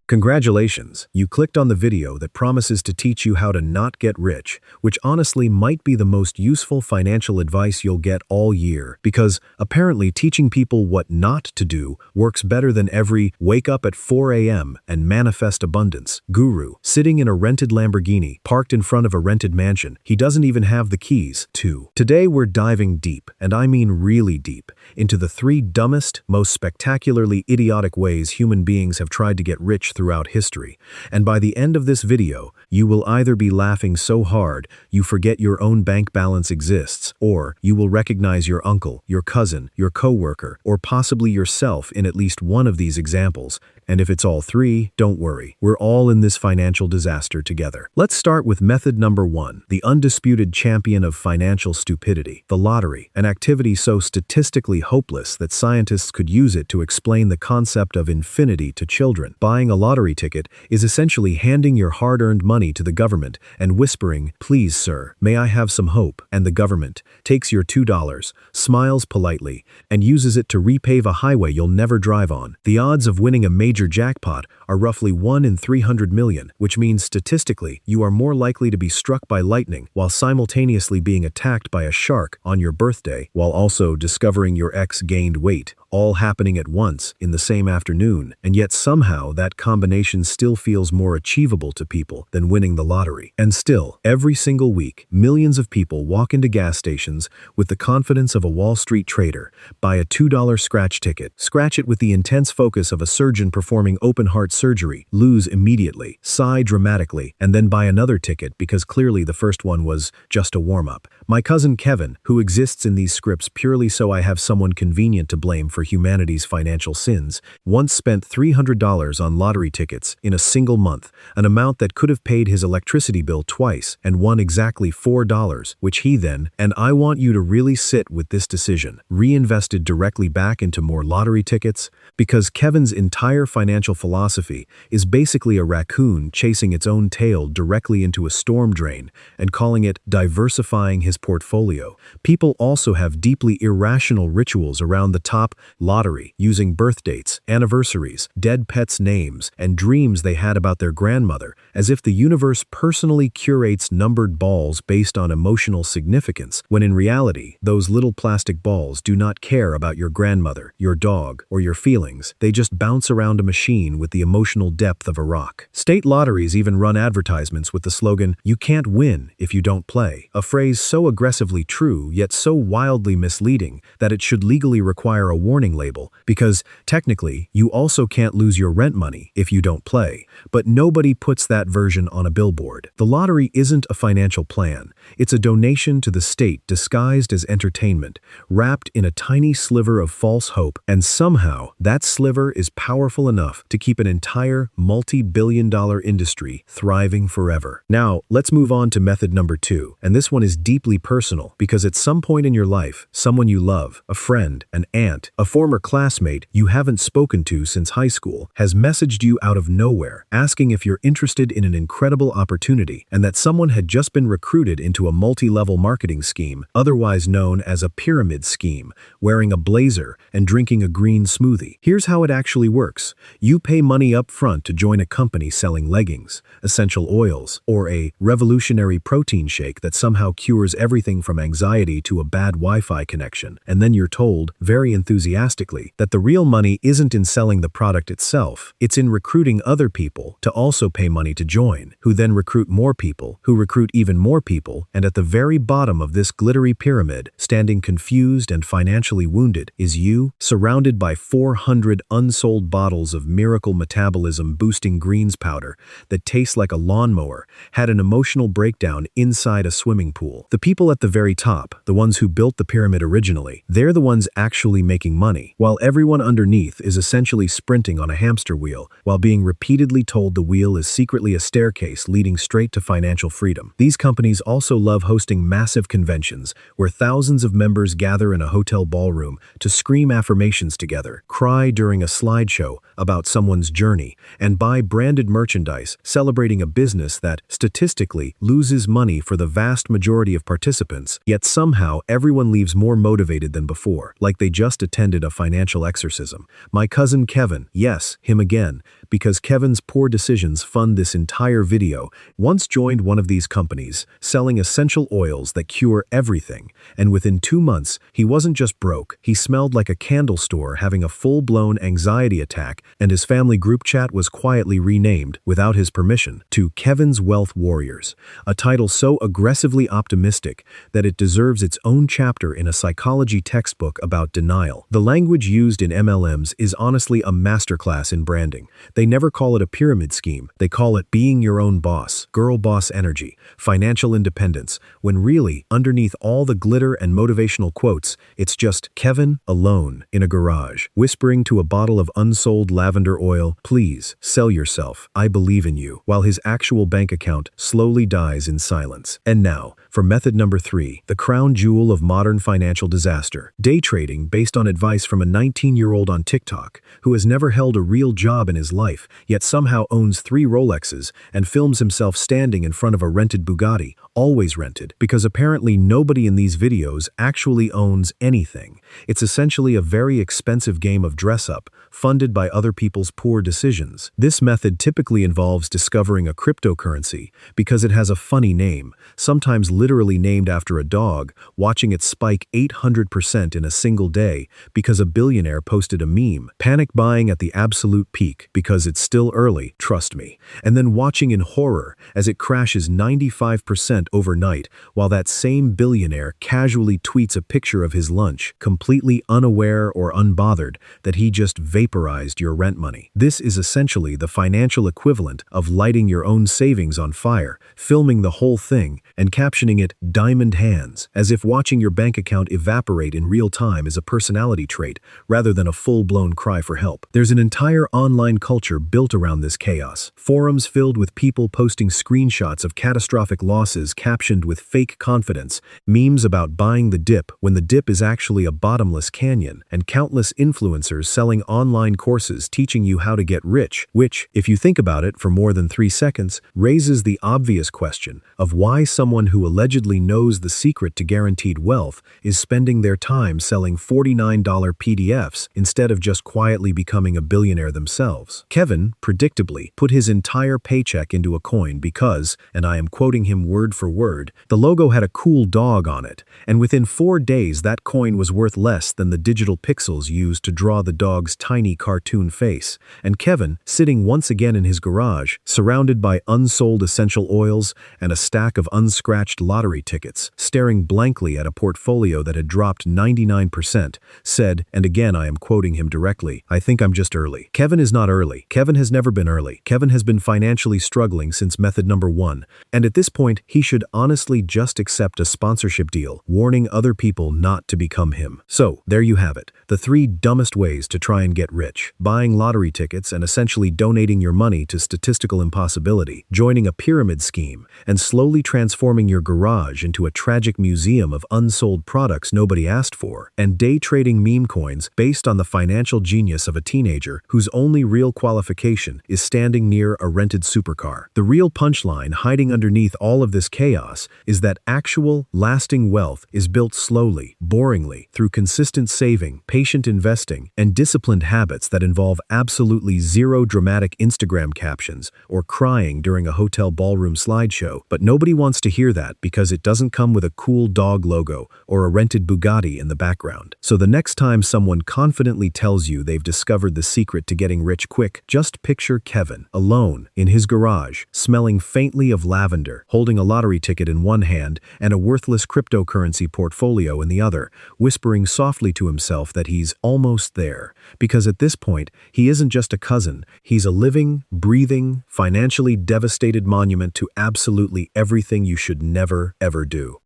Congratulations, you clicked on the video that promises to teach you how to not get rich, which honestly might be the most useful financial advice you'll get all year, because apparently teaching people what not to do works better than every wake up at 4 a.m. and manifest abundance guru sitting in a rented Lamborghini parked in front of a rented mansion he doesn't even have the keys to. Today we're diving deep, and I mean really deep, into the 3 dumbest, most spectacularly idiotic ways human beings have tried to get rich throughout history. And by the end of this video, you will either be laughing so hard you forget your own bank balance exists, or you will recognize your uncle, your cousin, your coworker, or possibly yourself in at least one of these examples. And if it's all 3, don't worry. We're all in this financial disaster together. Let's start with method number 1, the undisputed champion of financial stupidity, the lottery, an activity so statistically hopeless that scientists could use it to explain the concept of infinity to children. Buying a lottery ticket is essentially handing your hard-earned money to the government and whispering, "Please, sir, may I have some hope?" And the government takes your $2, smiles politely, and uses it to repave a highway you'll never drive on. The odds of winning a major jackpot are roughly 1 in 300 million, which means statistically you are more likely to be struck by lightning while simultaneously being attacked by a shark on your birthday, while also discovering your ex gained weight, all happening at once in the same afternoon. And yet somehow that combination still feels more achievable to people than winning the lottery. And still, every single week, millions of people walk into gas stations with the confidence of a Wall Street trader, buy a $2 scratch ticket, scratch it with the intense focus of a surgeon performing open-heart surgery, lose immediately, sigh dramatically, and then buy another ticket because clearly the first one was just a warm-up. My cousin Kevin, who exists in these scripts purely so I have someone convenient to blame for humanity's financial sins, once spent $300 on lottery tickets in a single month, an amount that could have paid his electricity bill twice, and won exactly $4, which he then, and I want you to really sit with this decision, reinvested directly back into more lottery tickets, because Kevin's entire financial philosophy is basically a raccoon chasing its own tail directly into a storm drain and calling it diversifying his portfolio. People also have deeply irrational rituals around the top lottery, using birth dates, anniversaries, dead pets' names, and dreams they had about their grandmother, as if the universe personally curates numbered balls based on emotional significance, when in reality, those little plastic balls do not care about your grandmother, your dog, or your feelings. They just bounce around a machine with the emotional depth of a rock. State lotteries even run advertisements with the slogan, "You can't win if you don't play," a phrase so aggressively true yet so wildly misleading that it should legally require a warning label, because technically you also can't lose your rent money if you don't play. But nobody puts that version on a billboard. The lottery isn't a financial plan. It's a donation to the state disguised as entertainment, wrapped in a tiny sliver of false hope, and somehow that sliver is powerful enough to keep an entire multi-billion-dollar industry thriving forever. Now, let's move on to method number 2, and this one is deeply personal because at some point in your life, someone you love, a friend, an aunt, a former classmate you haven't spoken to since high school, has messaged you out of nowhere, asking if you're interested in an incredible opportunity, and that someone had just been recruited into a multi-level marketing scheme, otherwise known as a pyramid scheme, wearing a blazer and drinking a green smoothie. Here's how it actually works. You pay money up front to join a company selling leggings, essential oils, or a revolutionary protein shake that somehow cures everything from anxiety to a bad Wi-Fi connection, and then you're told, very enthusiastically, that the real money isn't in selling the product itself, it's in recruiting other people to also pay money to join, who then recruit more people, who recruit even more people, and at the very bottom of this glittery pyramid, standing confused and financially wounded, is you, surrounded by 400 unsold bottles of miracle metabolism-boosting greens powder that tastes like a lawnmower, had an emotional breakdown inside a swimming pool. The people at the very top, the ones who built the pyramid originally, they're the ones actually making money, while everyone underneath is essentially sprinting on a hamster wheel, while being repeatedly told the wheel is secretly a staircase leading straight to financial freedom. These companies also love hosting massive conventions where thousands of members gather in a hotel ballroom to scream affirmations together, cry during a slideshow about someone's journey, and buy branded merchandise celebrating a business that, statistically, loses money for the vast majority of participants, yet somehow everyone leaves more motivated than before, like they just attended a financial exorcism. My cousin Kevin, yes, him again, because Kevin's poor decisions fund this entire video. Once joined one of these companies, selling essential oils that cure everything, and within 2 months, he wasn't just broke, he smelled like a candle store having a full-blown anxiety attack, and his family group chat was quietly renamed, without his permission, to Kevin's Wealth Warriors, a title so aggressively optimistic that it deserves its own chapter in a psychology textbook about denial. The language used in MLMs is honestly a masterclass in branding. They never call it a pyramid scheme. They call it being your own boss, girl boss energy, financial independence, when really, underneath all the glitter and motivational quotes, it's just Kevin alone in a garage, whispering to a bottle of unsold lavender oil, "Please, sell yourself. I believe in you," while his actual bank account slowly dies in silence. And now, for method number 3, the crown jewel of modern financial disaster. Day trading based on advice from a 19-year-old on TikTok who has never held a real job in his life, yet somehow owns 3 Rolexes and films himself standing in front of a rented Bugatti, always rented, because apparently nobody in these videos actually owns anything. It's essentially a very expensive game of dress-up, funded by other people's poor decisions. This method typically involves discovering a cryptocurrency because it has a funny name, sometimes literally named after a dog, watching it spike 800% in a single day because a billionaire posted a meme, panic buying at the absolute peak because it's still early, trust me, and then watching in horror as it crashes 95% overnight while that same billionaire casually tweets a picture of his lunch, completely unaware or unbothered that he just vaporized your rent money. This is essentially the financial equivalent of lighting your own savings on fire, filming the whole thing, and captioning it "diamond hands," as if watching your bank account evaporate in real time is a personality trait, rather than a full-blown cry for help. There's an entire online culture built around this chaos. Forums filled with people posting screenshots of catastrophic losses captioned with fake confidence, memes about buying the dip when the dip is actually a bottomless canyon, and countless influencers selling online courses teaching you how to get rich, which, if you think about it for more than 3 seconds, raises the obvious question of why someone who allegedly knows the secret to guaranteed wealth is spending their time selling $49 PDFs instead of just quietly becoming a billionaire themselves. Kevin, predictably, put his entire paycheck into a coin because, and I am quoting him word for word, the logo had a cool dog on it, and within 4 days that coin was worth less than the digital pixels used to draw the dog's tiny cartoon face. And Kevin, sitting once again in his garage, surrounded by unsold essential oils and a stack of unscratched lottery tickets, staring blankly at a portfolio that had dropped 99%, said, and again I am quoting him directly, "I think I'm just early." Kevin is not early. Kevin has never been early. Kevin has been financially struggling since method number 1, and at this point, he should honestly just accept a sponsorship deal, warning other people not to become him. So, there you have it, the 3 dumbest ways to try and get rich: buying lottery tickets and essentially donating your money to statistical impossibility, joining a pyramid scheme, and slowly transforming your garage into a tragic museum of unsold products nobody asked for, and day trading meme coins based on the financial genius of a teenager whose only real qualification is standing near a rented supercar. The real punchline hiding underneath all of this chaos is that actual, lasting wealth is built slowly, boringly, through consistent saving, patient investing, and disciplined habits that involve absolutely zero dramatic Instagram captions or crying during a hotel ballroom slideshow. But nobody wants to hear that because it doesn't come with a cool dog logo or a rented Bugatti in the background. So the next time someone confidently tells you they've discovered the secret to getting rich quick, just picture Kevin, alone, in his garage, smelling faintly of lavender, holding a lottery ticket in one hand and a worthless cryptocurrency portfolio in the other, whispering softly to himself that he's almost there. Because at this point, he isn't just a cousin, he's a living, breathing, financially devastated monument to absolutely everything you should never, ever do.